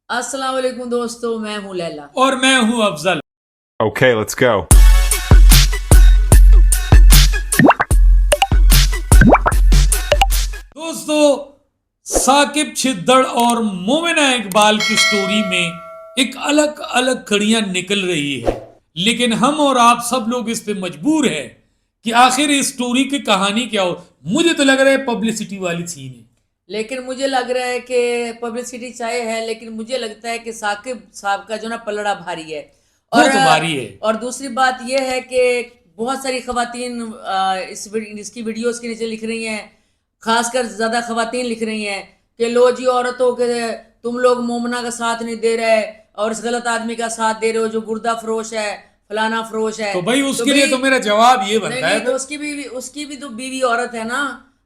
अस्सलाम वालेकुम दोस्तों, मैं हूं लैला और मैं हूं अफजल। Okay, let's go. दोस्तों, साकिब छिद्दड़ और मोमिना इकबाल की स्टोरी में एक अलग अलग कड़ियां निकल रही है, लेकिन हम और आप सब लोग इस पे मजबूर हैं कि आखिर इस स्टोरी की कहानी क्या हो। मुझे तो लग रहा है पब्लिसिटी वाली सीन है। लेकिन मुझे लग रहा है कि पब्लिसिटी चाहे है, लेकिन मुझे लगता है कि साकिब साहब का जो ना पलड़ा भारी है। वो तो भारी है। और दूसरी बात यह है कि बहुत सारी खवातीन इसकी वीडियोस के नीचे लिख रही हैं, खासकर ज्यादा खवातीन लिख रही हैं कि लो जी औरतों के तुम लोग मोमना का साथ नहीं दे रहे और इस गलत आदमी का साथ दे रहे हो जो गुर्दा फरोश है, फलाना फरोश है। तो भाई उसके लिए तो मेरा जवाब ये बनता है, तो उसकी भी तो बीवी औरत है ना।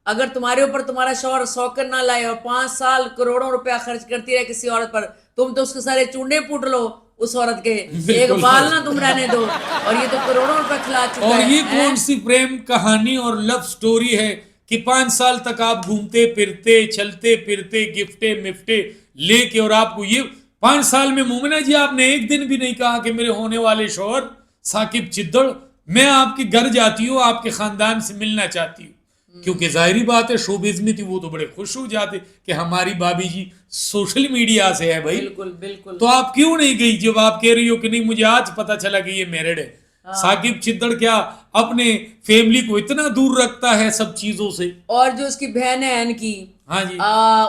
अगर तुम्हारे ऊपर तुम्हारा शौहर सौकर ना लाए और 5 साल करोड़ों रुपया खर्च करती रहे किसी औरत पर, तुम तो उसके सारे चूंडे पूट लो उस औरत के, एक बाल ना तुम रहने दो। और ये तो करोड़ों रुपए खिला चुका है। और ये कौन सी प्रेम कहानी और लव स्टोरी है कि 5 साल तक आप घूमते फिरते चलते फिरते गिफ्टे मिफ्टे लेके, और आपको ये 5 साल में मोमिना जी आपने एक दिन भी नहीं कहा कि मेरे होने वाले शौहर साकिब छिद्दड़, मैं आपके घर जाती हूँ, आपके खानदान से मिलना चाहती हूँ। क्योंकि जाहिरी बात है शोबिज में थी, वो तो बड़े खुश हो जाते कि हमारी भाभी जी सोशल मीडिया से है भाई। बिल्कुल बिल्कुल। तो आप क्यों नहीं गई जब आप कह रही हो कि नहीं मुझे आज पता चला कि ये मैरिड है। साकिब छिद्दड़ क्या अपने फैमिली को इतना दूर रखता है सब चीजों से। और जो उसकी बहन है एन की, हाँ जी,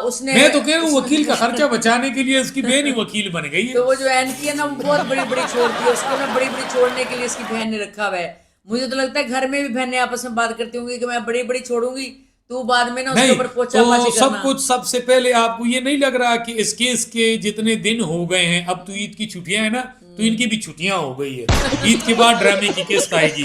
उसने, मैं तो कह रहा हूँ वकील का खर्चा बचाने के लिए उसकी बहन ही वकील बन गई है। तो वो जो एन की है ना, वो बहुत बड़ी बड़ी छोड़ती है उसको ना, बड़ी बड़ी छोड़ने के लिए इसकी बहन ने रखा हुआ है। मुझे तो लगता है घर में भी बहनें आपस में बात करती होंगी कि मैं बड़ी बड़ी छोड़ूंगी, तू बाद में ना उसके नहीं ऊपर पोछा तो पाछी सब करना। कुछ सबसे पहले आपको ये नहीं लग रहा कि इस केस के जितने दिन हो गए हैं, अब तो ईद की छुट्टियां है ना, तो इनकी भी छुट्टियां हो गई है। ईद के बाद ड्रामे की किस्त आएगी।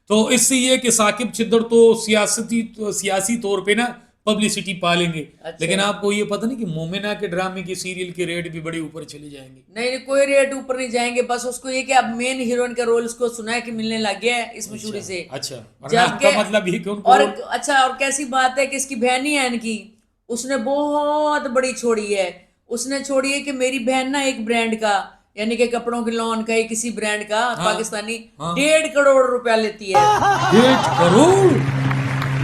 तो इससे ये कि साकिब छिद्दड़ तो सियासी तौर पे ना पब्लिसिटी पा लेंगे। अच्छा। लेकिन आपको ये पता नहीं कि मोमिना के ड्रामे के सीरियल के रेट भी बड़े ऊपर चले जाएंगे। नहीं, कोई रेट ऊपर नहीं जाएंगे, बस उसको ये कि अब मेन हीरोइन का रोल उसको सुना है कि मिलने लग गया है इस मशहूरी से। अच्छा, और आपका मतलब ये कि उनको और अच्छा, और कैसी बात है कि इसकी बहन ही है इनकी, उसने बहुत बड़ी छोड़ी है। उसने छोड़ी है कि मेरी बहन ना एक ब्रांड का, यानी कि कपड़ों के लॉन का, किसी ब्रांड का, पाकिस्तानी, 1.5 करोड़ रुपया लेती है। 1.5 करोड़?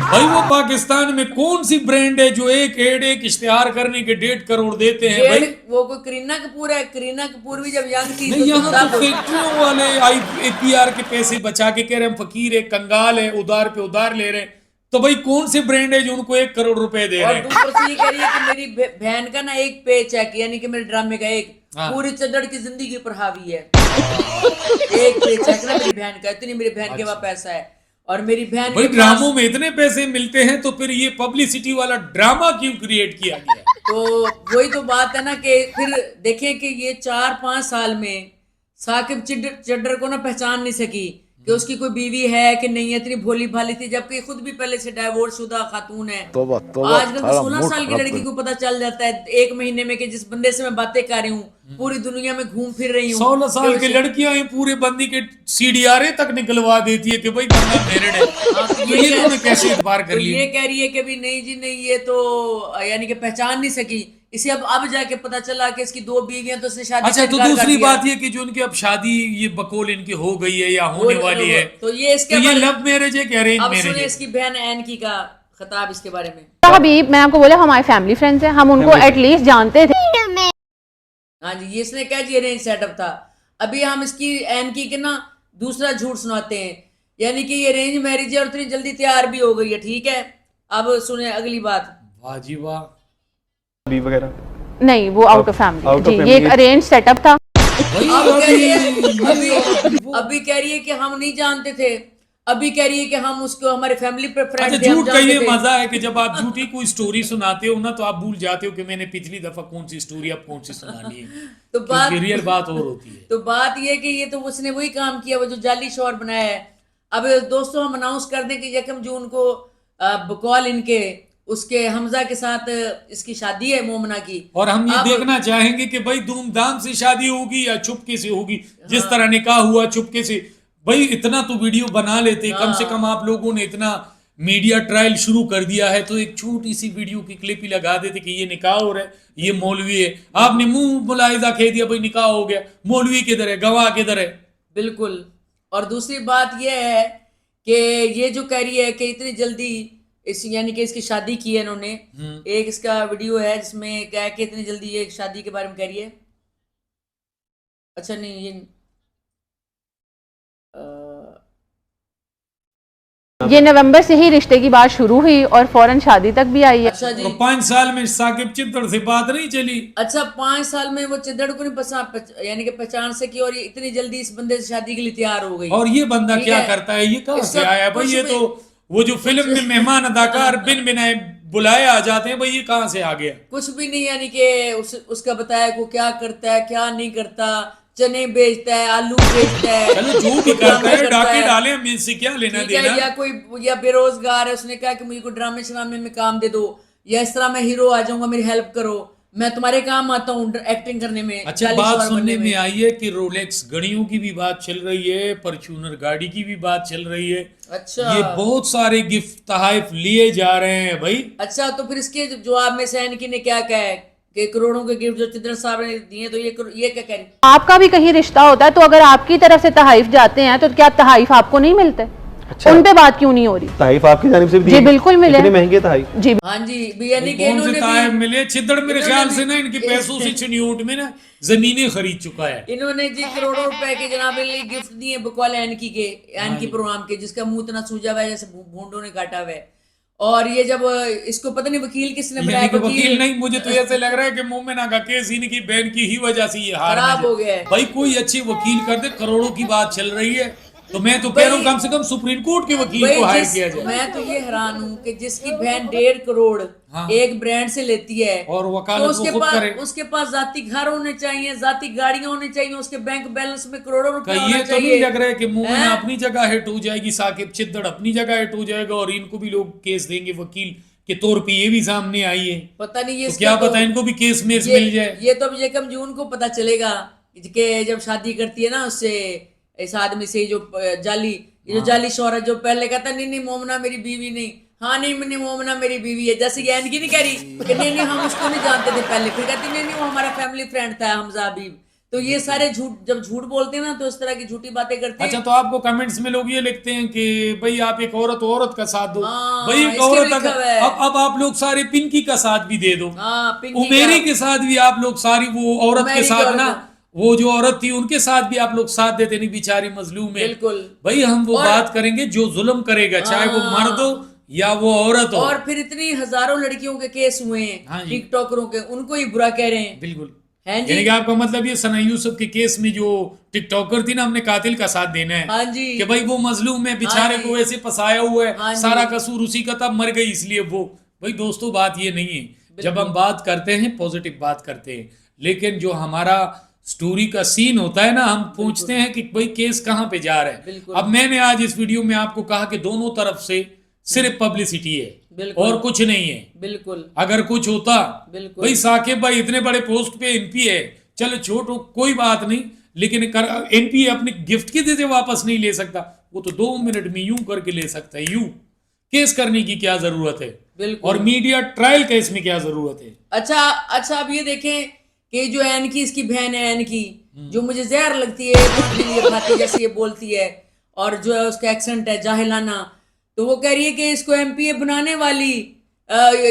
भाई वो पाकिस्तान में कौन सी ब्रांड है जो एक इश्तेहार करने के 1.5 करोड़ देते हैं भाई? वो कोई करीना कपूर है। करीना कपूर भी जब यंग थी नहीं, यहाँ तो फैक्ट्रियों वाले APR के पैसे बचा के कह रहे हैं फकीर है, कंगाल है, उधार पे उधार ले रहे हैं। तो भाई कौन से ब्रांड है जो उनको 1 करोड़ रुपए दे रहे हैं? और दूसरा से ये कह रही है कि मेरी बहन का ना एक पे चेक, यानी कि मेरे ड्रामे का एक पूरी चद्दड़ की जिंदगी पर हावी है। एक पे चेक ना मेरी बहन का, इतनी मेरी बहन के पास पैसा है। और मेरी बहन भाई के ड्रामों में इतने पैसे मिलते हैं तो फिर ये पब्लिसिटी वाला ड्रामा क्यों क्रिएट किया गया? तो वही तो बात है ना कि फिर देखें कि ये 4-5 साल में साकिब छिद्दड़ को ना पहचान नहीं सकी कि उसकी कोई बीवी है कि नहीं है। इतनी भोली भाली थी, जबकि खुद भी पहले से डाइवोर्स शुदा खातून है। आजकल तो 16 साल की लड़की को पता चल जाता है 1 महीने में कि जिस बंदे से मैं बातें कर रही हूँ पूरी दुनिया में घूम फिर रही हूँ। 16 साल की लड़कियां ही पूरे बंदी के CDRA तक निकलवा देती है कि भाई बंदा मैरिड है। तो ये तुमने कैसे इतबार कर लिया? ये कह रही है कि भी नहीं जी नहीं, ये तो यानी कि पहचान नहीं सकी इसे। अब जाके पता चला कि इसकी 2 बीवियां, तो उसने शादी। अच्छा, तो दूसरी बात ये कि जो उनकी अब शादी ये बकौल इनकी हो गई है या होने वाली है, तो ये इसके तो ये लव मैरिज है कि अरेंज अब मैरिज सुने है? इसकी बहन एन की का खिताब इसके बारे में। हबीब, मैं आपको बोला हमारे फैमिली फ्रेंड्स हैं, हम उनको एटलीस्ट जानते थे। हाँ जी, ये इसने क्या जी अरेंज सेटअप था। अभी हम इसकी एन की के ना दूसरा झूठ सुनाते हैं, यानी कि ये अरेंज मैरिज है और इतनी जल्दी तैयार भी हो गई है। ठीक है, अब सुने अगली बात। वाह जी वाह। अभी वगैरह नहीं, वो out of family out of जी, ये family। एक अरेंज सेटअप था। अभी कह रही है कि हम नहीं जानते थे। अभी कह रही है कि हम उसको हमारे फैमिली पे फ्रेंड अच्छा, झूठ का ये मजा है कि जब आप झूठी कोई स्टोरी सुनाते हो ना तो आप भूल जाते हो कि मैंने पिछली दफा कौन सी स्टोरी अब कौन सी सुनानी है। तो बात रियल बात और होती है। तो बात ये कि ये तो उसने वही काम किया वो जो जाली शोर बनाया है। अब दोस्तों हम अनाउंस कर दें कि 1 जून को बकौल इनके उसके हमजा के साथ इसकी शादी है मोमना की। और हम ये देखना चाहेंगे कि भाई धूमधाम से शादी होगी या चुपके से होगी। जिस तरह निकाह हुआ चुपके से, भाई इतना तो वीडियो बना लेते, कम से कम आप लोगों ने इतना मीडिया ट्रायल शुरू कर दिया है तो एक छोटी सी वीडियो की क्लिप ही लगा देते कि ये निकाह हो रहा है, ये मौलवी है। आपने मुंह मुलाहिजा कह दिया भाई निकाह हो गया, मौलवी किधर है, गवाह किधर है? बिल्कुल। और दूसरी बात यह है कि ये जो कह रही है कि इतनी जल्दी इस यानी कि इसकी शादी की है इन्होंने, एक इसका वीडियो है जिसमें क्या है कि इतनी जल्दी ये शादी के बारे में कह रही है। अच्छा नहीं, ये नवंबर से ही रिश्ते की बात शुरू हुई और फौरन शादी तक भी आई है। अच्छा जी। और 5 साल में साकिब चित्तड़ से बात नहीं चली। अच्छा 5 साल में वो चिद्दड़ को नहीं यानी कि पहचान सकी और ये इतनी जल्दी इस बंदे से शादी के लिए तैयार हो गई। और ये बंदा ठीक क्या है। करता है, ये कहाँ इस से सब आया भाई? कुछ ये भी- तो वो जो फिल्म में मेहमान अदाकार बिन बिनाए बुलाए आ जाते हैं, भाई ये कहाँ से आ गया? कुछ भी नहीं, यानी कि उसका बताया को क्या करता है क्या नहीं करता, चने बेचता है, आलू बेचता है, चलो जो भी कोई करता ड्रामे है डाके है। डाले, हमें इससे क्या लेना ठीक है, देना? या कोई या बेरोजगार है, उसने कहा कि मुझे कोई ड्रामे श्रामे में काम दे दो, या इस तरह मैं हीरो आ जाऊंगा मेरी हेल्प करो, मैं तुम्हारे काम आता हूँ एक्टिंग करने में। अच्छा, 40 बात और सुनने बनने में आई है कि रोलेक्स घड़ियों की भी बात चल रही है, फॉर्च्यूनर गाड़ी की भी बात चल रही है। अच्छा ये बहुत सारे गिफ्ट तहाइफ लिए जा रहे हैं भाई। अच्छा, तो फिर इसके जवाब में सैनिकी ने क्या कहा है कि करोड़ों के गिफ्ट जो चिदर साहब ने दिए, तो ये क्या कह रही? आपका भी कहीं रिश्ता होता है तो अगर आपकी तरफ से तहाइफ जाते हैं तो क्या तहाइफ आपको नहीं मिलते? अच्छा। उन पे बात क्यों नहीं हो रही? तहाइफ आपकी जानिब से भी जी दिए? बिल्कुल मिले। इतने महंगे तहाइफ? जी हाँ जी, भी यानी कि कौन से इन्होंने तायब भी मिले? छिद्दड़ मेरे इन्होंने ख्याल भी- से ना इनके पैसों से चुनियोट में ना जमीनें खरीद चुका है। इन्होंने जी करोड़ों रुपए के जनाब लिए गिफ्ट दिए बकौल एनकी के, एनकी प्रोग्राम के, जिसका मुंह इतना सूजा हुआ है जैसे भूंडों ने काटा हुआ है। और ये जब इसको पता नहीं वकील किसने बनाया, यानी कि वकील नहीं, मुझे तो ऐसे लग रहा है कि मोमिना का केस इनकी बहन की ही वजह से ये हार खराब में हो गया है। भाई कोई अच्छे वकील कर दे, करोड़ों की बात चल रही है तो मैं तो कह रहा हूँ कम से कम सुप्रीम कोर्ट के वकील भाई को हायर किया जाए। मैं तो ये हैरान हूँ कि जिसकी बहन 1.5 करोड़ हाँ। एक ब्रांड से लेती है, और वकालत तो वो खुद करे। उसके पास जाती घर होने चाहिए, जाती गाड़ियां होनी चाहिए, उसके बैंक बैलेंस में करोड़ों रुपए कहीं होना ये तो चाहिए। नहीं लग रहा है कि मोमिना हैं? अपनी जगह हिट हो जाएगी, साकिब चिद्दड़ अपनी जगह हिट हो जाएगा और इनको भी लोग केस देंगे वकील के तौर पे, ये भी सामने आई है। पता नहीं ये तो क्या इसका पता इनको भी केस में ये- मिल जाए। ये तो अब यकम जून को पता चलेगा कि जब शादी करती है ना उससे, इस आदमी से जो जाली, ये जो जाली शौहरत, जो पहले कहता नहीं नहीं मोमना मेरी बीवी नहीं, हाँ नहीं मैंने मोमना मेरी बीवी है, जैसे ये एनकी नहीं कह रही कि नहीं नहीं हम उसको नहीं जानते थे पहले, फिर कहती नहीं नहीं वो हमारा फैमिली फ्रेंड था हमजा हबीब। तो ये सारे झूठ, जब झूठ बोलते हैं ना तो इस तरह की झूठी बातें करते हैं। अच्छा, तो आपको कमेंट्स में लोग ये लिखते हैं कि भाई आप एक औरत का साथ दो। हाँ, भाई एक इसके औरत भी लिखा हुआ है। अब आप लोग सारे पिंकी का साथ भी दे दो, हाँ, पिंकी उमेरी का- के साथ भी आप लोग सारी वो औरत के उमेरी साथ की ना, औरत। वो जो औरत थी उनके साथ भी आप लोग साथ देते नहीं, बेचारी मजलूम है। बिल्कुल। भाई हम वो और- बात करेंगे जो जुल्म करेगा, चाहे वो मर्द हो या वो औरत हो। और फिर इतनी हजारों लड़कियों के केस हुए हाँ हैं जी। टिकटॉकरों के, उनको ही बुरा कह रहे हैं। बिल्कुल। हैं जी। यानी कि आपका मतलब ये सना यूसुफ के केस में जो टिकटॉकर थी ना, हमने कातिल का साथ देना है हाँ जी। कि भाई वो मजलूम है, बेचारे हाँ जी। को ऐसे फंसाया हुआ है, हाँ जी। सारा कसूर उसी का, तब मर गई इसलिए वो। भाई दोस्तों बात ये नहीं है, जब हम बात करते हैं पॉजिटिव बात करते हैं, लेकिन जो हमारा स्टोरी का सीन होता है ना, हम पूछते हैं कि भाई केस कहाँ पे जा रहा है। बिल्कुल। अब मैंने आज इस वीडियो में आपको कहा कि दोनों तरफ से सिर्फ पब्लिसिटी है बिल्कुल। और कुछ नहीं है। बिल्कुल अगर कुछ होता, बिल्कुल। भाई साकिब भाई इतने बड़े पोस्ट पे एमपी है, चलो छोटो कोई बात नहीं, लेकिन एमपी अपने गिफ्ट की वजह से वापस नहीं ले सकता, वो तो 2 मिनट में यूं करके ले सकता है। यूं केस करने की क्या जरूरत है? बिल्कुल। और मीडिया ट्रायल केस में क्या जरूरत है? अच्छा अच्छा, अब ये देखें कि जो एन की इसकी बहन है, एन की जो मुझे जहर लगती है, अपने लिए खाती जैसे ये बोलती है, और जो है उसका एक्सेंट है जाहिलाना, तो वो कह रही है कि इसको एमपीए बनाने वाली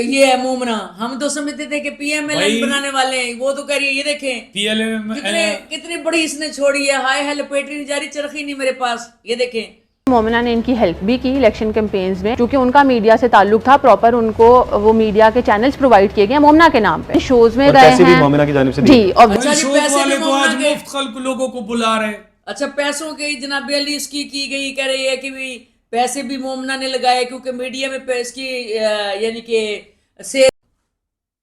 ये है मोमना। हम तो समझते थे कि पीएमएल बनाने वाले हैं, वो तो कह रही है ये देखें पीएलएम कितनी बड़ी इसने छोड़ी है, हाय है लपेटी नहीं जा रही, चरखी नहीं मेरे पास, ये देखें। मोमिना ने इनकी हेल्प भी की इलेक्शन कैंपेन्स में, क्योंकि उनका मीडिया से ताल्लुक था, प्रॉपर उनको वो मीडिया के चैनल्स प्रोवाइड किए गए मोमिना के नाम पे, शोज में गए पैसे भी हैं मोमिना की जानिब से जी। दिए। और अच्छा जी, शोध पैसे वाले भी तो आज मोमना के- मुफ्त खल्क लोगों को बुला रहे हैं। अच्छा, पैसों की जनाब अली इसकी की गई, कह रही है कि भी पैसे भी मोमना ने लगाए क्योंकि मीडिया में इसकी यानी कि से।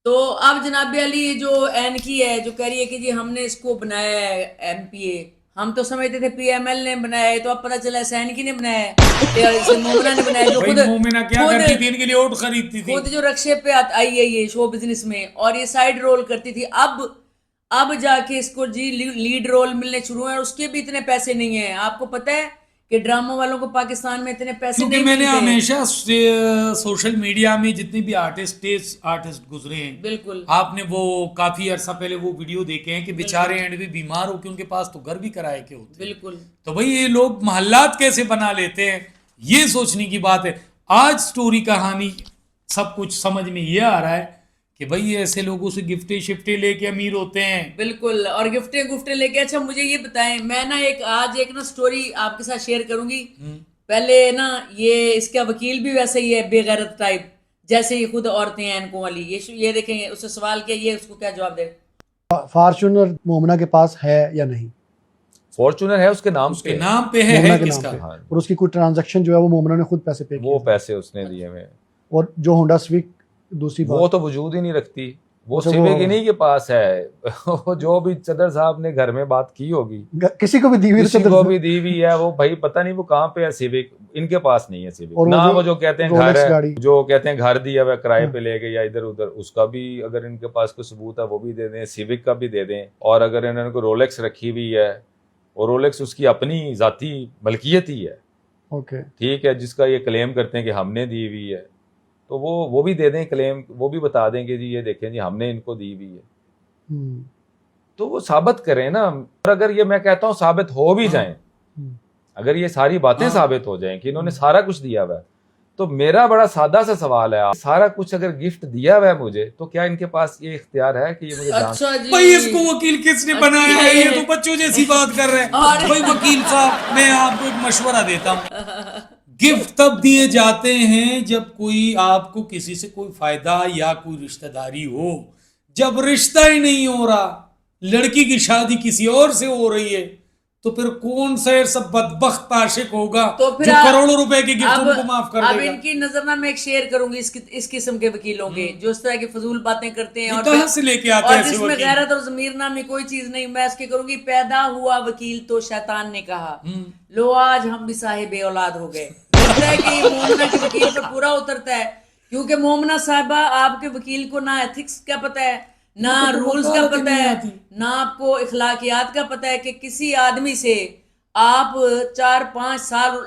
तो अब जनाब अली जो एन की है, जो कह रही है कि जी हमने इसको बनाया है एमपीए, हम तो समझते थे पीएमएल ने बनाया है, तो अब पता चला सैनिकी ने बनाया है, इसे मोमना ने बनाया, जो भाई खुद मोमिना क्या खुद- करती थी? इनके लिए वोट खरीदती थी। खुद जो रक्शे पे आई है ये शो बिजनेस में, और ये साइड रोल करती थी। अब जाके इसको जी लीड रोल मिलने शुरू हुए, और उसके भी इतने पैसे नहीं है। आपको पता है कि ड्रामा वालों को पाकिस्तान में इतने पैसे क्योंकि नहीं मैंने मिलते। हमेशा सोशल मीडिया में जितने भी आर्टिस्ट गुजरे हैं, बिल्कुल आपने वो काफी अरसा पहले वो वीडियो देखे हैं कि बेचारे एंड भी बीमार हो के उनके पास तो घर भी किराए के होते हैं। बिल्कुल तो भाई ये लोग मोहल्लात कैसे बना लेते हैं, ये सोचने की बात है। आज स्टोरी कहानी सब कुछ समझ में ये आ रहा है कि भाई ये ऐसे लोगों से गिफ्टे शिफ्टे लेके अमीर होते हैं। बिल्कुल, और गिफ्टे गुफ्टे लेके। अच्छा मुझे ये बताएं, मैं ना एक ना स्टोरी आपके साथ शेयर करूंगी। पहले ना ये इसका वकील भी वैसे ही है, बेगैरत टाइप, जैसे ही खुद औरतें हैं इनको वाली। ये देखेंगे, उससे सवाल किया, ये उसको क्या जवाब दे। फॉर्च्यूनर मोमना के पास है या नहीं? फॉर्च्यूनर है उसके नाम उसके पे, नाम पे है मोमना के किसका? नाम पे। हाँ। और उसकी कोई ट्रांजैक्शन जो है वो मोमना ने खुद पैसे पे वो किए। पैसे उसने दिए हुए हैं। और जो होंडा सिविक दूसरी वो बात, तो वजूद ही नहीं रखती, वो अच्छा, सिविक वो- इन्हीं के पास है। जो भी चदर साहब ने घर में बात की होगी, किसी को भी दी हुई किसी तो को भी दी हुई है, वो भाई पता नहीं वो कहाँ पे है सिविक, इनके पास नहीं है सिविक। और ना वो जो कहते हैं घर रोलेक्स है, गाड़ी। जो कहते हैं घर दिया हुआ किराए हाँ। पे लेके या इधर उधर, उसका भी अगर इनके पास कोई सबूत है वो भी दे दें, सिविक का भी दे दें। और अगर इन्होंने को रोलेक्स रखी हुई है, और रोलेक्स उसकी अपनी जाती मलकियत ही है, ओके, ठीक है, जिसका ये क्लेम करते हैं कि हमने दी हुई है, तो वो भी दे दें क्लेम, वो भी बता दें कि जी ये देखें जी हमने इनको दी हुई है, हम्म, तो वो साबित करें ना। और अगर ये मैं कहता हूँ साबित हो भी जाएं, अगर ये सारी बातें हाँ। साबित हो जाएं कि इन्होंने सारा कुछ दिया हुआ है, तो मेरा बड़ा सादा सा सवाल है, सारा कुछ अगर गिफ्ट दिया हुआ है मुझे, तो क्या इनके पास ये इख्तियार है कि ये मुझे जान। अच्छा जी, भाई इसको वकील किसने बनाया है? ये तो बच्चों जैसी बात कर रहे हैं। और- भाई वकील साहब, मैं आपको एक मशवरा देता हूँ, गिफ्ट तब दिए जाते हैं जब कोई आपको किसी से कोई फायदा या कोई रिश्तेदारी हो। जब रिश्ता ही नहीं हो रहा, लड़की की शादी किसी और से हो रही है, तो फिर कौन सा सब बदबख्त आशिक होगा तो फिर जो आप- करोड़ों रुपए की गिफ्ट उनको माफ कर अब देगा? इनकी नजर ना मैं एक शेयर करूंगी इस किस्म के वकीलों के, जो इस तरह की फजूल बातें करते हैं ये और कहाँ से लेके आते हैं और ऐसे जिसमें वकील? गैरत और ज़मीर नामी कोई चीज नहीं। मैं इसके करूंगी, पैदा हुआ वकील तो शैतान ने कहा, लो आज हम भी साहिब औलाद हो गए। लगता है कि मोमना के वकील पर पूरा उतरता है, क्योंकि मोमना साहबा आपके वकील को ना एथिक्स का पता है, ना तो रूल्स का वकालत ही पता नहीं है, आती। ना आपको इखलाकियात का पता है कि किसी आदमी से आप 4-5 साल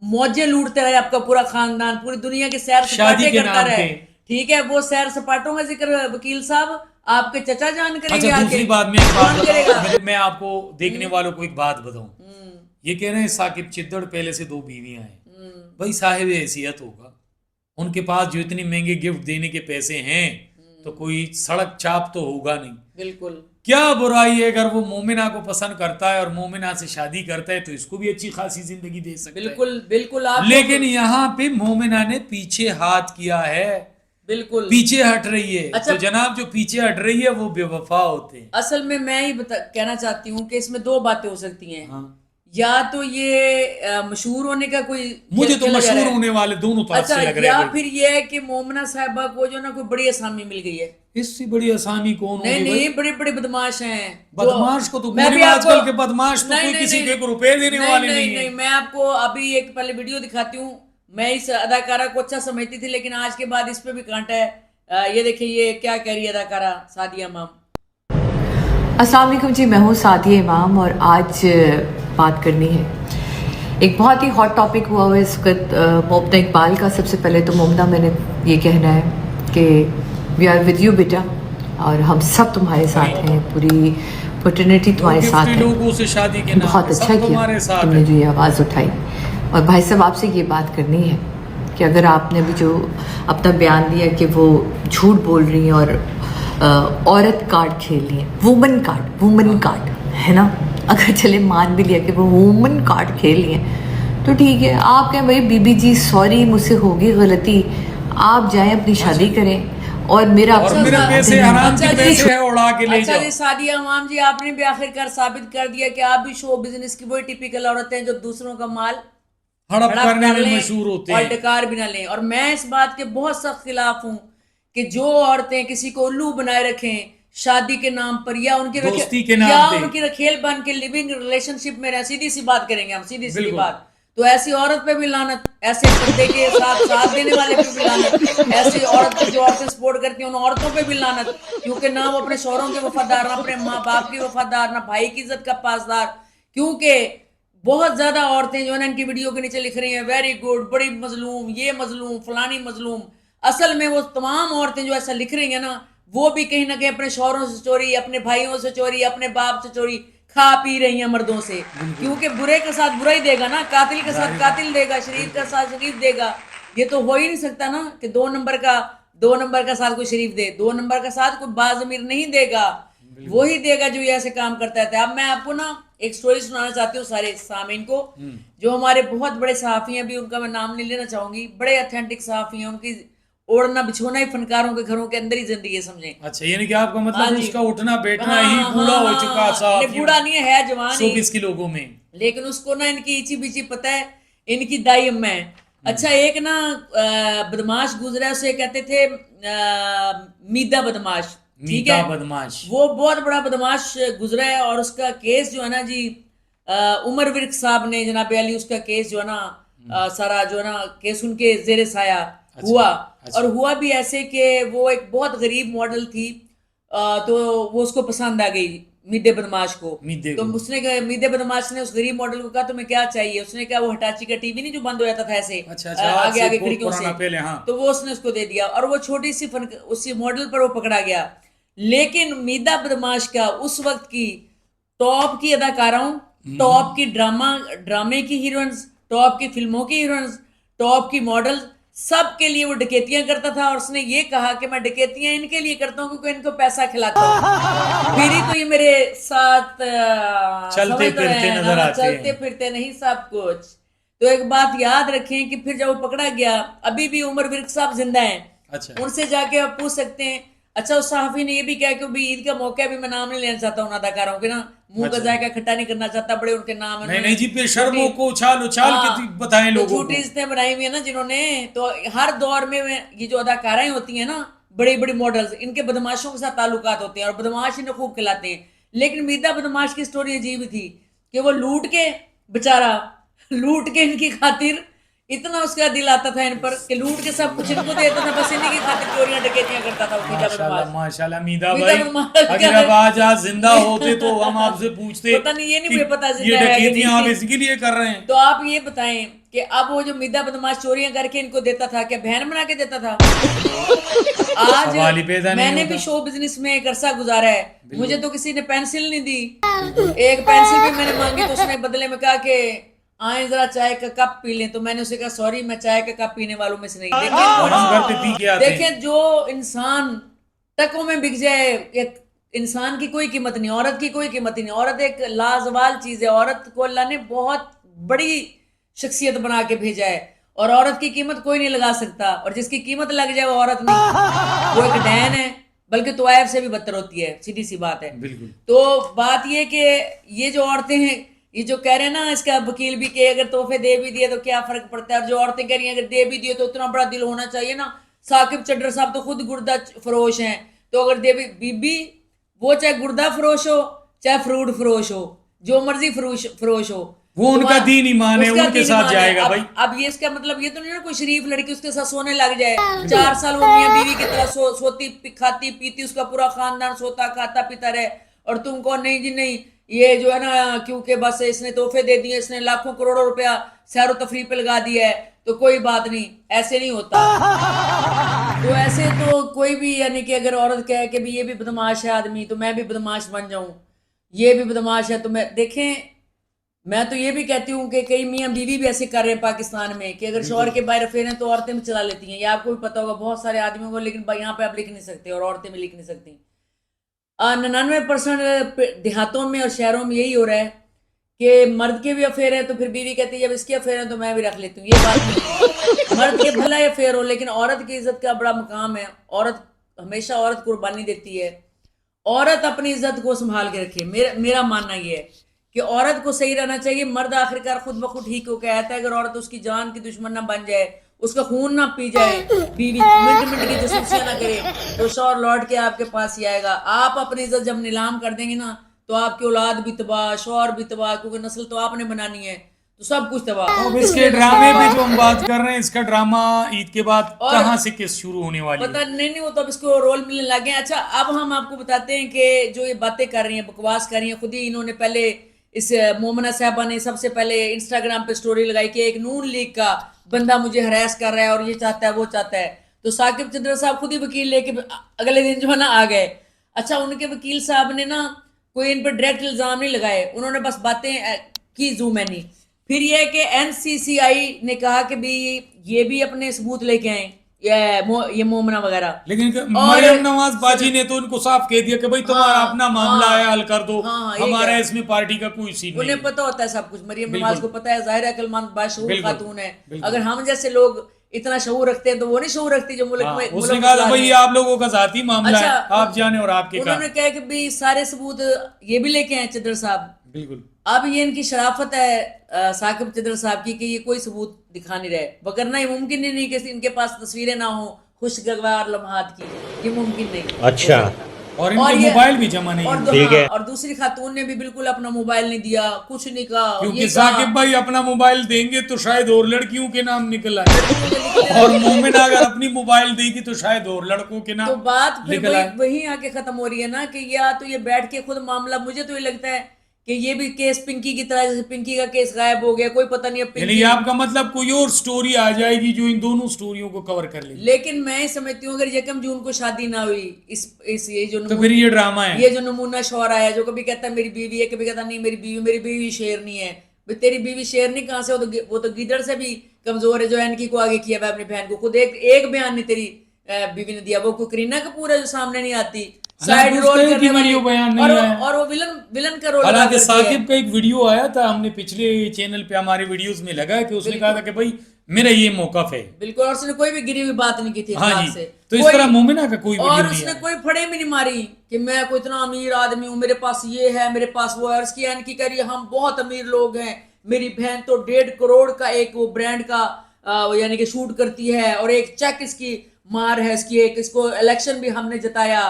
मौजे लूटते रहे, आपका पूरा खानदान पूरी दुनिया के सैर शादी सपाटे के करता नाम रहे। पे। ठीक है, वो सैर सपाटों का जिक्र वकील साहब आपके चचा जान करेंगे। अच्छा, आके। दूसरी बात में एक बात कौन करेगा? बताऊं, मैं आपको देखने वालों को एक बात बताऊं। ये कह रहे हैं साकिब चिद्दड़ पहले से 2 बीवियां हैं। भाई साहिब हैसियत होगा, उनके पास जो इतनी महंगे गिफ्ट देने के पैसे हैं, तो कोई सड़क चाप तो होगा नहीं। बिल्कुल, क्या बुराई है अगर वो मोमिना को पसंद करता है और मोमिना से शादी करता है, तो इसको भी अच्छी खासी जिंदगी दे सकता है। बिल्कुल, बिल्कुल। आप लेकिन यहाँ पे मोमिना ने पीछे हाथ किया है, बिल्कुल पीछे हट रही है। अच्छा। तो जनाब जो पीछे हट रही है वो बेवफा होते हैं। असल में मैं ही कहना चाहती हूँ कि इसमें 2 बातें हो सकती हैं। हाँ। या तो ये मशहूर होने का कोई मुझे तो खेल लगा मशहूर रहा है। होने वाले दोनों तरफ अच्छा, से लग रहे या हैं। फिर ये है कि मोमना साहिबा को जो ना कोई बड़ी आसामी मिल गई है। इससे बड़ी आसामी कौन नहीं होगी नहीं, भाई? बड़े बड़े बदमाश हैं। बदमाश को तो मैं भी आजकल आपको- के बदमाश तो नहीं, कोई नहीं, किसी नहीं, के रुपए देने वाले नहीं नहीं, है। मैं आपको अभी एक पहले वीडियो दिखाती हूँ। मैं इस अदाकारा को अच्छा समझती थी, लेकिन आज के बाद इस पे भी कांटा है। ये देखिए, ये क्या कह रही है अदाकारा सादिया इमाम। अस्सलाम वालेकुम जी, मैं हूँ सादिया इमाम और आज बात करनी है एक बहुत ही हॉट टॉपिक हुआ हुआ है इस वक्त मोमना इकबाल का। सबसे पहले तो मोमना, मैंने ये कहना है कि वी आर विद यू बेटा, और हम सब तुम्हारे साथ हैं, पूरी फर्टर्निटी तुम्हारे साथ है। लोगों से शादी के नाम बहुत पे अच्छा सब किया तुम्हारे साथ तुमने है। जो ये आवाज़ उठाई। और भाई साहब, आपसे ये बात करनी है कि अगर आपने भी जो अपना बयान दिया कि वो झूठ बोल रही हैं और औरत कार्ड खेल रही हैं, वुमन कार्ड है ना, अगर चले मान भी लिया कि वो वुमन कार्ड खेल रही हैं, तो ठीक है। आप कहें भाई बीबी जी सॉरी, मुझसे होगी गलती, आप जाएं अपनी शादी करें और मेरा और मेरे पैसे हराम के पैसे है उड़ा के ले अच्छा जाओ। जी, सादिया इमाम जी, आपने भी आखिरकार साबित कर दिया कि आप भी शो बिजनेस की वही टिपिकल औरतें हैं जो दूसरों का माल हड़प हड़प करने कर में लें मशहूर होते और हैं। डकार भी ना लें। और मैं इस बात के बहुत सख्त खिलाफ हूँ कि जो औरतें किसी को उल्लू बनाए रखें शादी के नाम पर, या उनकी दोस्ती के नाम या पे। उनकी रखेल बन के लिविंग रिलेशनशिप में रह, सीधी सी बात करेंगे हम, सीधी सीधी बिल्कुल। बात। तो ऐसी औरत पे भी लानत, ऐसे बंदे के साथ साथ देने वाले पे भी लानत, ऐसी औरत पे जो औरतें सपोर्ट करती हैं उन औरतों पे भी लानत, क्योंकि ना वो अपने शौहरों के वफादार, ना अपने माँ बाप के वफादार, ना भाई की इज्जत का पासदार। क्योंकि बहुत ज्यादा औरतें जो है ना इनकी वीडियो के नीचे लिख रही हैं वेरी गुड, बड़ी मजलूम, ये मजलूम, फलानी मजलूम। असल में वो तमाम औरतें जो ऐसा लिख रही हैं ना, वो भी कहीं ना कहीं अपने शौहरों से चोरी, अपने भाइयों से चोरी, अपने बाप से चोरी खा पी रही हैं मर्दों से। क्योंकि बुरे के साथ बुरा ही देगा ना, कातिल के साथ कातिल देगा, शरीफ के साथ शरीफ देगा। ये तो हो ही नहीं सकता ना कि दो नंबर का साथ कोई शरीफ दे, 2 नंबर का साथ कोई बाज़मीर नहीं देगा, वही देगा जो ये ऐसे काम करता है। अब मैं आपको ना एक स्टोरी सुनाना चाहती हूँ सारे सामीन को। जो हमारे बहुत बड़े सहाफ़ी हैं, अभी उनका मैं नाम नहीं लेना चाहूंगी, बड़े ऑथेंटिक सहाफ़ी हैं, उनकी ओढ़ना बिछोना ही फनकारों के घरों के अंदर ही जिंदगी है, समझे। अच्छा, यानी कि आपका हाँ मतलब जी। उसका उठना बैठना हाँ, ही बूढ़ा हो हाँ, चुका हाँ, साहब, नहीं, बूढ़ा नहीं है, जवान ही। 120 के लोगों में। लेकिन उसको ना इनकी इची बिची पता है, इनकी दाई अम्मा है। अच्छा, एक ना बदमाश गुजरा है, उसे कहते थे मीदा बदमाश, ठीक मीदा है, बदमाश। वो बहुत बड़ा बदमाश गुजरा है। और उसका केस जो है ना जी, उमर विर्क साहब ने, जनाब अली, उसका केस जो है ना सारा जो है ना केस उनके जेरे साया हुआ। और हुआ भी ऐसे कि वो एक बहुत गरीब मॉडल थी, तो वो उसको पसंद आ गई मीदे बदमाश को। तो उसने कहा, मीदे बदमाश ने उस गरीब मॉडल को कहा तुम्हें क्या चाहिए। उसने कहा वो हिटाची का टीवी नहीं जो बंद हो जाता था ऐसे, आगे आगे खिड़कियों से, तो वो उसने उसको दे दिया। और वो छोटी सी उसी मॉडल पर वो पकड़ा गया। लेकिन मीदा बदमाश का उस वक्त की टॉप की अदाकाराओं, टॉप की ड्रामे की हीरोइंस, टॉप की फिल्मों की हीरोइंस, टॉप की मॉडल, सबके लिए वो डकैतियां करता था। और उसने ये कहा कि मैं डकैतियां इनके लिए करता हूँ क्योंकि इनको पैसा खिलाता हूँ, फिर तो ये मेरे साथ चलते फिरते नजर आते हैं। चलते फिरते नहीं सब कुछ। तो एक बात याद रखें कि फिर जब वो पकड़ा गया, अभी भी उमर विर्क साहब जिंदा हैं। अच्छा, उनसे जाके आप पूछ सकते हैं। अच्छा, उस सहाफी ने ये भी कहा कि भी ईद का मौका भी मैं नाम नहीं लेना चाहता उन अदाकारों के ना, मुंह का जायका खट्टा नहीं करना चाहता, बड़े उनके नाम है। नहीं जी, फिर शर्मों को उछाल उछाल के बताएं लोगों को। झूठी रिश्ते बनाई हुई है ना जिन्होंने। तो हर दौर में ये जो अदाकाराएं होती हैं ना, बड़ी बड़ी मॉडल्स, इनके बदमाशों के साथ ताल्लुकात होते हैं और बदमाश इन्हें खूब खिलाते हैं। लेकिन मीदा बदमाश की स्टोरी अजीब थी कि वो लूट के बेचारा, लूट के इनकी खातिर इतना उसका दिल आता था इन पर कि लूट के सब कुछ इनको देता था, बस इन्हीं की खातिर चोरियां डकैतियां करता था। माशाल्लाह मीदा भाई, अगर अब आज जिंदा होते तो हम आपसे पूछते, पता नहीं, ये नहीं मुझे पता ये डकैतियां आप इसके लिए कर रहे हैं। तो आप ये बताएं कि अब वो जो मीदा बदमाश चोरियां करके इनको देता था, क्या बहन बना के देता था? आज मैंने भी शो बिजनेस में एक अरसा गुजारा है, मुझे तो किसी ने पेंसिल नहीं दी। एक पेंसिल भी मैंने मांगी तो उसने बदले में कहा कि आए जरा चाय का कप पी लें। तो मैंने उसे कहा सॉरी, मैं चाय का कप पीने वालों में से नहीं। देखें, जो इंसान टकों में बिक जाए, एक इंसान की कोई कीमत नहीं, औरत की कोई कीमत नहीं। औरत एक लाजवाल चीज है, औरत को अल्लाह ने बहुत बड़ी शख्सियत बना के भेजा है और औरत की कीमत कोई नहीं लगा सकता। और जिसकी कीमत लग जाए वो औरत नहीं, वो एक डैन है, बल्कि तोयब से भी बदतर होती है, सीधी सी बात है। तो बात ये कि ये जो औरतें हैं, ये जो कह रहे हैं ना, इसका वकील भी कि अगर तोहफे दे भी दिए तो क्या फर्क पड़ता है। और जो औरतें कह रही हैं अगर दे भी दिए तो उतना बड़ा दिल होना चाहिए ना। साकिब चड्ढर साहब तो खुद गुर्दा फरोश हैं, तो अगर दे भी, बीबी वो चाहे गुर्दा फरोश हो चाहे फ्रूट फरोश हो, जो मर्जी फरोश हो, वो उनका दीन ईमान है, उनके साथ जाएगा भाई। अब ये इसका मतलब ये तो नहीं ना कोई शरीफ लड़की उसके साथ सोने लग जाए, 4 साल वो मियां बीवी की तरह सोती खाती पीती, उसका पूरा खानदान सोता खाता पीता रहे, और तुम कौन नहीं जी नहीं, ये जो है ना क्योंकि बस इसने तोहफे दे दिए, इसने लाखों करोड़ों रुपया सैर तफरीह पे लगा दिया है तो कोई बात नहीं, ऐसे नहीं होता। तो ऐसे तो कोई भी, यानी कि अगर औरत कहे कि भी ये भी बदमाश है आदमी तो मैं भी बदमाश बन जाऊं, ये भी बदमाश है तो मैं, देखें मैं तो ये भी कहती हूँ कि कई मियाँ बीवी भी ऐसे कर रहे हैं पाकिस्तान में कि अगर शौहर के बाहर अफेयर हैं तो औरतें भी चला लेती हैं। ये आपको भी पता होगा बहुत सारे आदमियों को, लेकिन यहाँ पे आप लिख नहीं सकते और औरतें भी लिख नहीं सकती। 99% देहातों में और शहरों में यही हो रहा है कि मर्द के भी अफेयर है तो फिर बीवी कहती है जब इसके अफेयर है तो मैं भी रख लेती हूँ। ये बात नहीं, मर्द के भला अफेयर हो लेकिन औरत की इज्जत का बड़ा मुकाम है। औरत हमेशा औरत कुर्बानी देती है, औरत अपनी इज्जत को संभाल के रखे। मेरा मानना ये है कि औरत को सही रहना चाहिए। मर्द आखिरकार खुद ब खुद ठीक होकर आता है। अगर औरत उसकी जान की दुश्मन ना बन जाए, उसका खून ना पी जाए, बीवी मिनट की जसूसियां ना करे, तो शौहर लौट के आपके पास ही आएगा। आप अपनी इज्जत जब नीलाम कर देंगे ना तो आपकी औलाद भी तबाह, शौहर भी तबाह, क्योंकि नस्ल तो आपने बनानी है, तो सब कुछ तबाह। अब इसके ड्रामे में जो हम बात कर रहे हैं, इसका ड्रामा ईद के बाद कहाँ से किस शुरू होने वाली पता नहीं वो तो अब इसको रोल मिलने लगे। अच्छा, अब हम आपको बताते हैं कि जो ये बातें कर रही हैं, बकवास कर रही हैं, खुद ही इन्होंने पहले इस मोमना साहबा ने सबसे पहले इंस्टाग्राम पे स्टोरी लगाई कि एक नून लीग का बंदा मुझे हरास कर रहा है और ये चाहता है वो चाहता है। तो साकिब चिद्रा साहब खुद ही वकील लेके अगले दिन जो है ना आ गए। अच्छा, उनके वकील साहब ने ना कोई इन पर डायरेक्ट इल्जाम नहीं लगाए, उन्होंने बस बातें की जू मैनी। फिर ये कि एनसीसीआई ने कहा कि भी ये भी अपने सबूत लेके आए, ये मोमना वगैरह। लेकिन और- मरियम नवाज बाजी ने तो उनको साफ कह दिया कि भाई तुम्हारा हाँ, अपना मामला हाँ, है, हल कर दो, हाँ, ये हमारा क्या? इसमें पार्टी का कोई सीन नहीं उन्हें है। पता होता है सब कुछ, मरियम बिल्कुल। नवाज को पता है, जाहिर है अक्लमंद बाशऊर बिल्कुल, खातून है। बिल्कुल। अगर हम जैसे लोग इतना शऊर रखते हैं तो वो नहीं शऊर रखती जो मुल्क हाँ, में। उसने मुल्क कहा था में भाई ये आप लोगों का जाती मामला है, आप जाने और आपके उन्होंने काम। कहा कि भी सारे सबूत ये भी लेके आए चिद्र साहब। बिल्कुल। अब ये इनकी शराफत है साकिब चिद्र साहब की कि ये कोई सबूत दिखा नहीं रहे, वगरना ये मुमकिन ही नहीं कि इनके पास तस्वीरें ना हो खुशगवार लम्हात की, ये मुमकिन नहीं। अच्छा। और इनके ये- मोबाइल भी जमा नहीं और है। ठीक है। और दूसरी खातून ने भी बिल्कुल अपना मोबाइल नहीं दिया, कुछ नहीं कहा। क्योंकि ये साकिब भाई अपना मोबाइल देंगे तो शायद और लड़कियों के नाम निकल आए, और मोमिना अगर अपनी मोबाइल देगी तो शायद और लड़कों के तो नाम बात फिर निकल आए। वही आके खत्म हो रही है ना कि या तो ये बैठ के खुद मामला, मुझे तो ये लगता है कि ये भी केस पिंकी की तरह, जैसे पिंकी का केस गायब हो गया, कोई पता नहीं अब यानी पिंकी। आपका मतलब कोई और स्टोरी आ जाएगी जो इन दोनों स्टोरियों को कवर कर लेगी। लेकिन मैं समझती हूँ अगर 1 जून को शादी ना हुई, इस ये जो तो फिर ये ड्रामा है। ये जो नमूना शौहर आया जो कभी कहता है मेरी बीवी है, कभी कहता नहीं मेरी बीवी शेरनी है। भाई तेरी बीवी शेरनी कहाँ से? वो तो गिदड़ से भी कमजोर है जो एनकी को आगे किया हुआ अपनी बहन को। खुद एक बयान नहीं तेरी बीवी ने दिया। वो कोई करीना कपूर है जो सामने नहीं आती, साइड उसका रोल एक करने ही वाली, वीडियो बयान नहीं आया। और वो विलन का रोल हालांकि साकिब का एक वीडियो आया था, हमने पिछले चैनल पे हमारे वीडियोस में लगा कि उसने कहा था कि भाई मेरा ये मौकफ है। बिल्कुल, और उसने कोई भी गिरी हुई बात नहीं की थी हाँ इखलाक जी, से। तो इस कोई- तरह मोमिना का कोई वीडियो और नहीं उसने आया। कोई फड़े भी नहीं मारी कि मैं कोई इतना अमीर आदमी हूँ, मेरे पास ये है, मेरे पास वो है। उसकी एनकी कह रही है हम बहुत अमीर लोग हैं, मेरी बहन तो 1.5 करोड़ का एक वो ब्रांड का यानी कि शूट करती है, और एक चेक इसकी मार है, इसकी एक, इसको इलेक्शन भी हमने जिताया,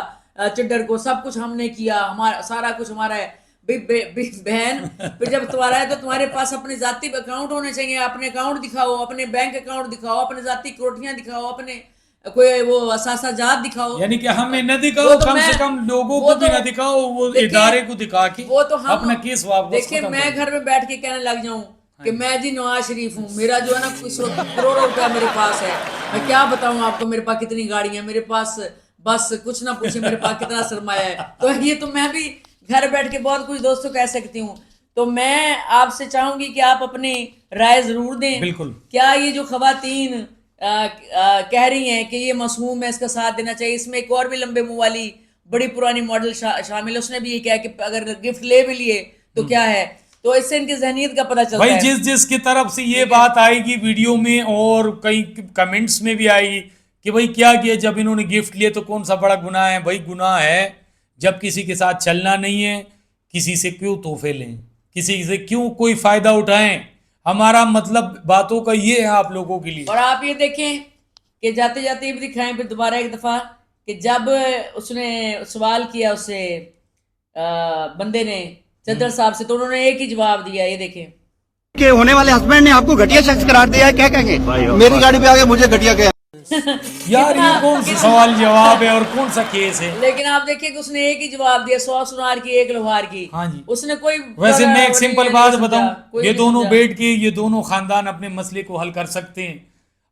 चिड्डर को सब कुछ हमने किया, हमारा सारा कुछ हमारा है। बहन फिर जब तुम्हारा है तो तुम्हारे पास अपने जाती अकाउंट होने चाहिए, अपने अकाउंट दिखाओ, अपने बैंक अकाउंट दिखाओ, अपने जाती कोठियां दिखाओ, अपने कोई वो असासा जात दिखाओ। यानी कि हमें न वो दिखाओ, तो कम से मैं- कम लोगों वो को भी तो- न दिखाओ, वो देखिए, इदारे को दिखा के वो तो हम अपना केस वापस देखिए, खत्म मैं कर दो। घर में बैठ के कहने लग जाऊं कि मैं जी नवाज शरीफ हूँ, मेरा जो है ना करोड़ों रुपया मेरे पास है, मैं क्या बताऊं आपको, मेरे पास कितनी गाड़ियां, मेरे पास बस कुछ ना पूछे मेरे पास कितना सरमाया है। तो ये तो मैं भी घर बैठ के बहुत कुछ दोस्तों कह सकती हूँ। तो मैं आपसे चाहूंगी कि आप अपनी राय जरूर दें। बिल्कुल। क्या ये जो खवातीन कह रही हैं कि ये मासूम है, इसका साथ देना चाहिए, इसमें एक और भी लंबे मुंह वाली बड़ी पुरानी मॉडल शामिल है, उसने भी ये कहा कि अगर गिफ्ट ले भी लिए तो क्या है। तो इससे इनकी जहनीत का पता चलता भाई है। जिस की तरफ से ये बात आएगी वीडियो में और कई कमेंट्स में भी आएगी कि भाई क्या किया, जब इन्होंने गिफ्ट लिए तो कौन सा बड़ा गुनाह है। भाई गुनाह है जब किसी के साथ चलना नहीं है, किसी से क्यों तोहफे लें, किसी से क्यों कोई फायदा उठाएं। हमारा मतलब बातों का ये है आप लोगों के लिए। और आप ये देखें कि जाते जाते ये भी दिखाएं फिर दोबारा एक दफा कि जब उसने सवाल किया उससे बंदे ने चद्दर साहब से, तो उन्होंने एक ही जवाब दिया, ये देखें। के होने वाले हस्बैंड ने आपको घटिया शख्स करार दिया है, क्या कहेंगे? मेरी गाड़ी पे आके मुझे घटिया कहा। यार ये कौन सा सवाल जवाब है और कौन सा केस है। लेकिन आप देखिए कि उसने एक ही जवाब दिया, 100 सुनार की एक लोहार की। हाँ जी। उसने कोई वैसे मैं एक नहीं- सिंपल नहीं बात समझा, बताऊं, कोई ये नहीं दोनों समझा। बैठ के ये दोनों खानदान अपने मसले को हल कर सकते हैं।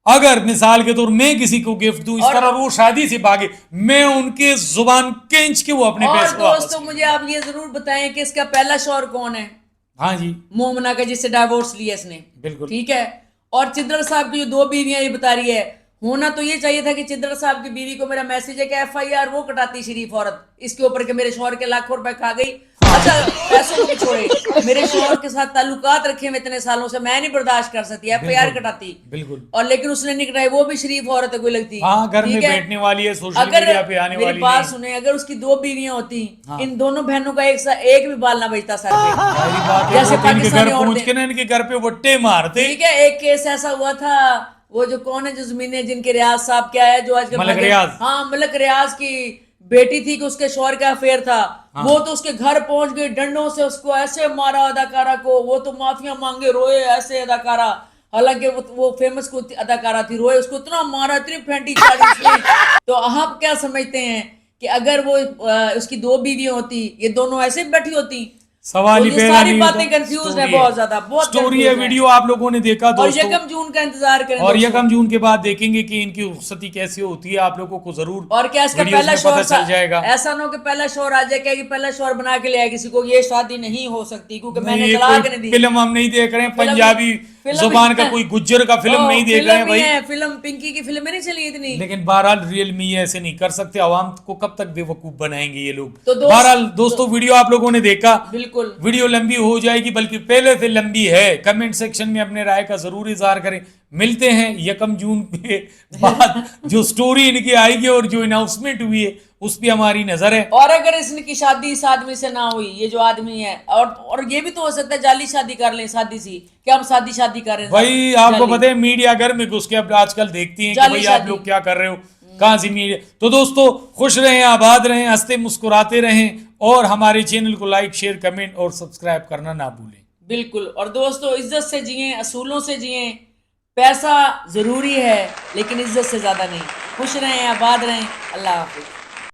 अगर मिसाल के तौर मैं किसी को गिफ्ट दूं इस और- तरह वो शादी से भागे, मैं उनके जुबान खींच के वो अपने और पैसे वापस दोस्तों मुझे आप ये जरूर बताएं कि इसका पहला शौहर कौन है? हाँ जी मोमना का, जिससे डाइवोर्स लिया इसने। बिल्कुल। ठीक है। और चिद्दर साहब की जो 2 बीवियां ये बता रही है, होना तो ये चाहिए था कि चिद्दर साहब की बीवी को मेरा मैसेज है कि FIR वो कटाती शरीफ औरत इसके ऊपर कि मेरे शौहर के लाखों रुपए खा गई। अच्छा पैसों को भी छोड़े, मेरे शौहर के साथ ताल्लुकात रखे हुए इतने सालों से, मैं नहीं बर्दाश्त कर सकती, FIR कटाती। बिल्कुल। और लेकिन उसने नहीं कटाई, वो भी शरीफ औरत है कोई लगती। हाँ घर में ठीक है? बैठने वाली है, सोशल अगर मीडिया पे आने मेरी वाली बात नहीं। सुने, अगर उसकी 2 बीवियां होती, हाँ। इन दोनों बहनों का एक भी बाल ना बचता सर पे। सारी बात है, जैसे वो तो इनके घर पाकिस्तानी पहुंच औरतें। के ना इनके घर पे वट्टे मारते। ठीक है। एक केस ऐसा हुआ था, वो जो कौन है जो जमीनें जिनके रियाज साहब क्या है जो आजकल मलक रियाज। हाँ मलक रियाज की बेटी थी कि उसके शौहर का अफेयर था। हाँ। वो तो उसके घर पहुंच गई, डंडों से उसको ऐसे मारा अदाकारा को, वो तो माफिया मांगे, रोए ऐसे अदाकारा। हालांकि वो फेमस को अदाकारा थी, रोए, उसको इतना मारा, इतनी फेंटी चाड़ी उसने। तो आप क्या समझते हैं कि अगर वो उसकी 2 बीवियां होती, ये दोनों ऐसे बैठी होती? सवाल तो ही ये पैदा सारी नहीं बातें होता। कंफ्यूज है स्टोरी बहुत ज्यादा, बहुत स्टोरी है, confused है। वीडियो आप लोगों ने देखा और दोस्तों, यकम जून का इंतजार करें और दोस्तों। यकम जून के बाद देखेंगे कि इनकी रुखसती कैसी होती है, आप लोगों को जरूर और क्या इसका वीडियोस पहला में पता शोर चल जाएगा। ऐसा ना हो कि पहला शोर आ जाए कि पहला शोर बना के ले आए किसी को, ये शादी नहीं हो सकती क्योंकि नहीं, मैंने ये तलाक कोई नहीं दी। फिल्म हम नहीं देख रहे हैं, फिल्म- पंजाबी फिल्म- जुबान का कोई गुज्जर का फिल्म नहीं देख रहे हैं फिल्म ही भाई। है, फिल्म पिंकी की फिल्म नहीं चली इतनी। लेकिन बहरहाल रियल में ये ऐसे नहीं कर सकते, आवाम को कब तक बेवकूफ बनाएंगे ये लोग। तो बहरहाल दोस्तों, वीडियो आप लोगों ने देखा, बिल्कुल वीडियो लंबी हो जाएगी, बल्कि पहले से लंबी है। कमेंट सेक्शन में अपने राय का जरूर इजहार करें। मिलते हैं यकम जून के बाद जो स्टोरी इनकी आएगी और जो अनाउंसमेंट हुई है उस पर हमारी नजर है। और अगर इसकी शादी इस आदमी से ना हुई, ये जो आदमी है, और ये भी तो हो सकता है जाली शादी कर लें, शादी सी क्या हम शादी कर रहे हैं भाई आपको जाली। पता है मीडिया घर में घुस के अब आजकल देखती हैं कि जाली भाई आप शादी। लोग क्या कर रहे हो, कहाँ से मीडिया। तो दोस्तों, खुश रहें, आबाद रहें, हंसते मुस्कुराते रहें, और हमारे चैनल को लाइक, शेयर, कमेंट और सब्सक्राइब करना ना भूलें। बिल्कुल। और दोस्तों, इज्जत से जिए, असूलों से जिए। पैसा जरूरी है लेकिन इज्जत से ज्यादा नहीं। खुश रहें, आबाद रहें। अल्लाह हाफिज।